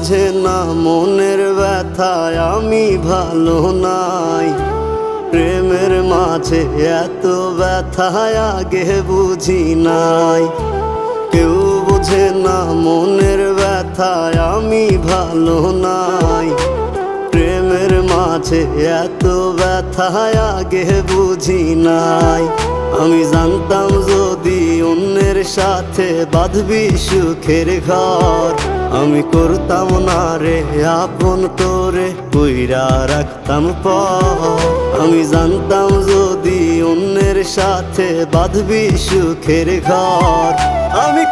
বোঝে না মনের ব্যথায় আমি ভালো নাই। প্রেমের মাঝে এত ব্যথায় আগে বুঝি নাই। কেউ বোঝে না মনের ব্যথায় আমি ভালো নাই। প্রেমের মাঝে এত ব্যথায় আগে বুঝি নাই। আমি জানতাম যদি অন্যের সাথে বাঁধবি সুখের ঘর, আমি করতাম না রে আপন তোরে কইরা রাখতাম পর। আমি জানতাম যদি অন্যের সাথে বাঁধবি সুখের ঘর, আমি